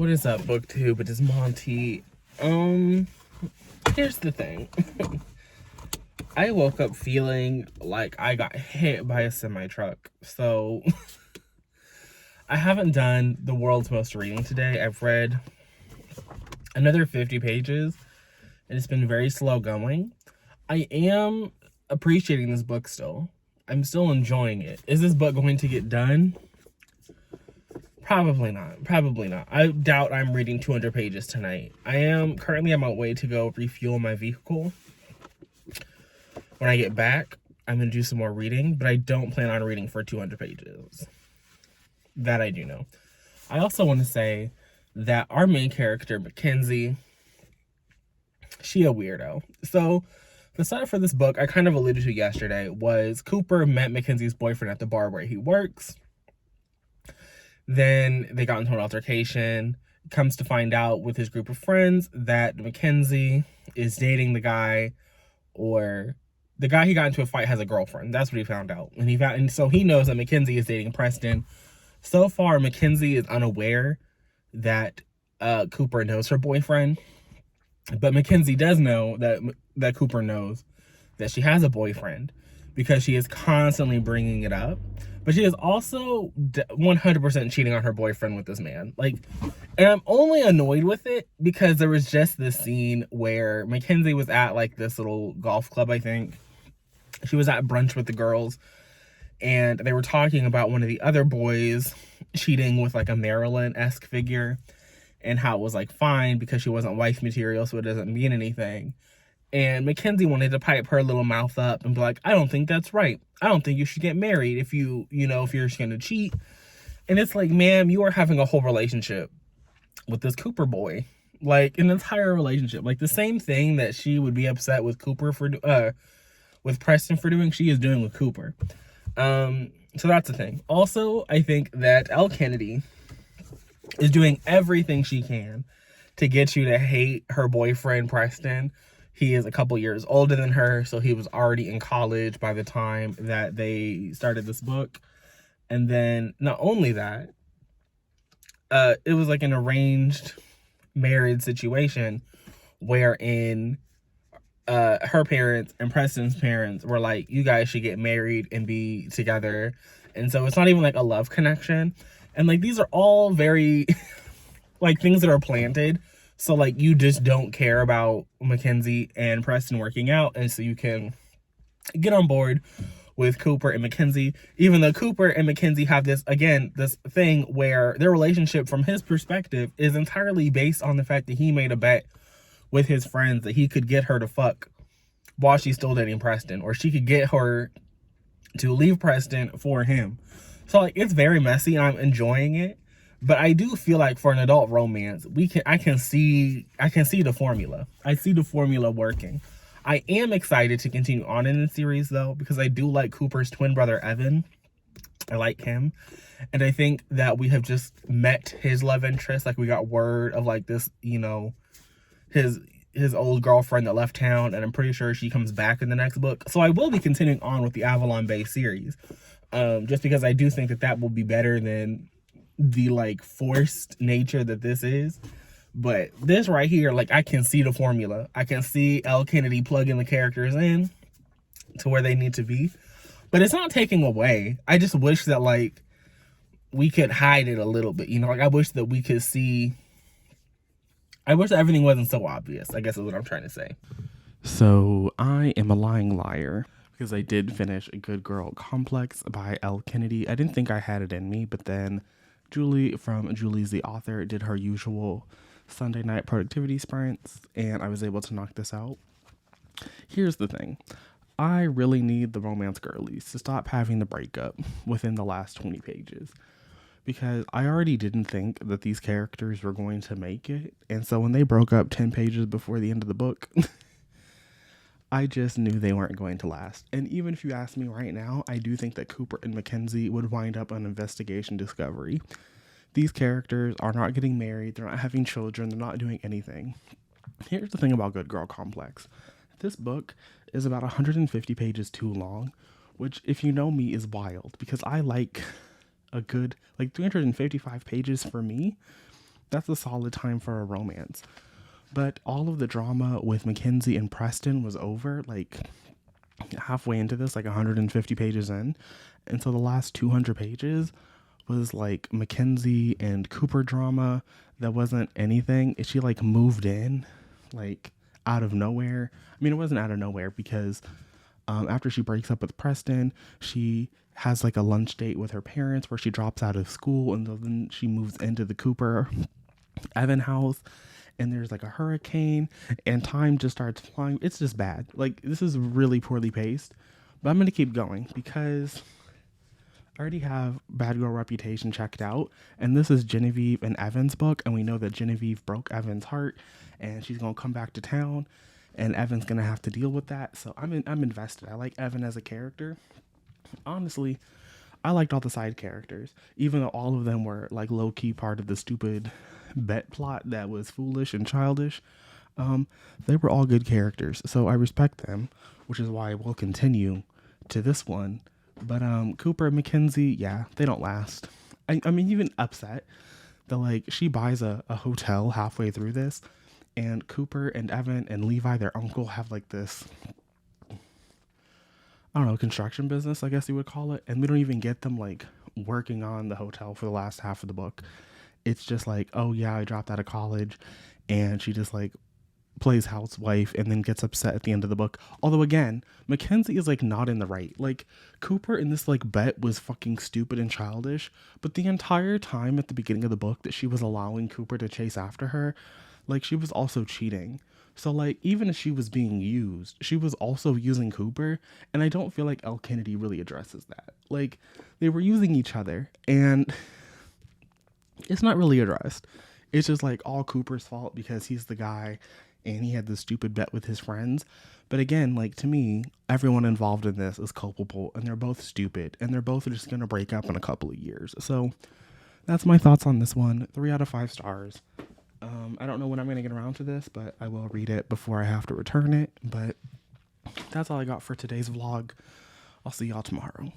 What is up, booktube? It is Monty. Here's the thing. I woke up feeling like I got hit by a semi-truck. So, I haven't done the world's most reading today. I've read another 50 pages, and it's been very slow going. I am appreciating this book still. I'm still enjoying it. Is this book going to get done? Probably not. Probably not. I doubt I'm reading 200 pages tonight. I am currently on my way to go refuel my vehicle. When I get back, I'm going to do some more reading, but I don't plan on reading for 200 pages. That I do know. I also want to say that our main character, Mackenzie, she a weirdo. So, the setup for this book, I kind of alluded to yesterday, was Cooper met Mackenzie's boyfriend at the bar where he works. Then they got into an altercation. Comes to find out with his group of friends that Mackenzie is dating the guy, or the guy he got into a fight has a girlfriend. That's what he found out. And so he knows that Mackenzie is dating Preston. So far, Mackenzie is unaware that Cooper knows her boyfriend. But Mackenzie does know that Cooper knows that she has a boyfriend because she is constantly bringing it up. But she is also 100% cheating on her boyfriend with this man. And I'm only annoyed with it because there was just this scene where Mackenzie was at this little golf club, I think. She was at brunch with the girls, and they were talking about one of the other boys cheating with a Marilyn-esque figure, and how it was fine because she wasn't wife material, so it doesn't mean anything. And Mackenzie wanted to pipe her little mouth up and be like, I don't think that's right. I don't think you should get married if you're just going to cheat. And it's like, ma'am, you are having a whole relationship with this Cooper boy. An entire relationship. The same thing that she would be upset with with Preston for doing, she is doing with Cooper. So that's the thing. Also, I think that Elle Kennedy is doing everything she can to get you to hate her boyfriend, Preston. He is a couple years older than her, so he was already in college by the time that they started this book. And then, not only that, it was an arranged marriage situation wherein her parents and Preston's parents were like, you guys should get married and be together. And so it's not even a love connection. And these are all very things that are planted. So you just don't care about Mackenzie and Preston working out, and so you can get on board with Cooper and Mackenzie, even though Cooper and Mackenzie have this thing where their relationship from his perspective is entirely based on the fact that he made a bet with his friends that he could get her to fuck while she's still dating Preston, or she could get her to leave Preston for him. So it's very messy, and I'm enjoying it. But I do feel for an adult romance, I can see the formula. I see the formula working. I am excited to continue on in the series though, because I do like Cooper's twin brother Evan. I like him. And I think that we have just met his love interest. We got word of this, his old girlfriend that left town, and I'm pretty sure she comes back in the next book. So I will be continuing on with the Avalon Bay series. Just because I do think that will be better than the forced nature that this is. But this right here, I can see the formula. I can see Elle Kennedy plugging the characters in to where they need to be. But it's not taking away. I just wish that we could hide it a little bit. I wish that we could see. I wish that everything wasn't so obvious, I guess is what I'm trying to say. So I am a lying liar, because I did finish A Good Girl Complex by Elle Kennedy. I didn't think I had it in me, but then Julie from Julie's the Author did her usual Sunday night productivity sprints, and I was able to knock this out. Here's the thing. I really need the romance girlies to stop having the breakup within the last 20 pages, because I already didn't think that these characters were going to make it, and so when they broke up 10 pages before the end of the book, I just knew they weren't going to last. And even if you ask me right now, I do think that Cooper and Mackenzie would wind up on Investigation Discovery. These characters are not getting married, they're not having children, they're not doing anything. Here's the thing about Good Girl Complex. This book is about 150 pages too long, which, if you know me, is wild, because I like a good, 355 pages for me that's a solid time for a romance. But all of the drama with Mackenzie and Preston was over like halfway into this, like 150 pages in. And so the last 200 pages was like Mackenzie and Cooper drama that wasn't anything. She like moved in like out of nowhere. I mean, it wasn't out of nowhere because after she breaks up with Preston, she has like a lunch date with her parents where she drops out of school and then she moves into the Cooper Evan house, and there's like a hurricane and time just starts flying. It's just bad. Like, this is really poorly paced, but I'm going to keep going because I already have Bad Girl Reputation checked out, and this is Genevieve and Evan's book, and we know that Genevieve broke Evan's heart, and she's gonna come back to town, and Evan's gonna have to deal with that. So I'm invested. I like Evan as a character. Honestly, I liked all the side characters, even though all of them were like low key part of the stupid bet plot that was foolish and childish. They were all good characters, so I respect them, which is why I will continue to this one. But Cooper and Mackenzie, yeah, they don't last. I mean, even upset that like she buys a hotel halfway through this, and Cooper and Evan and Levi, their uncle, have like this, I don't know, construction business, I guess you would call it. And we don't even get them like working on the hotel for the last half of the book. It's just like, oh yeah, I dropped out of college, and she just like plays housewife and then gets upset at the end of the book. Although again, Mackenzie is like not in the right. Like, Cooper in this like bet was fucking stupid and childish, but the entire time at the beginning of the book that she was allowing Cooper to chase after her, like, she was also cheating. So like, even if she was being used, she was also using Cooper, and I don't feel like Elle Kennedy really addresses that. Like, they were using each other and it's not really addressed. It's just like all Cooper's fault because he's the guy and he had this stupid bet with his friends. But again, like, to me, everyone involved in this is culpable, and they're both stupid, and they're both just going to break up in a couple of years. So that's my thoughts on this one. 3 out of 5 stars. I don't know when I'm going to get around to this, but I will read it before I have to return it. But that's all I got for today's vlog. I'll see y'all tomorrow.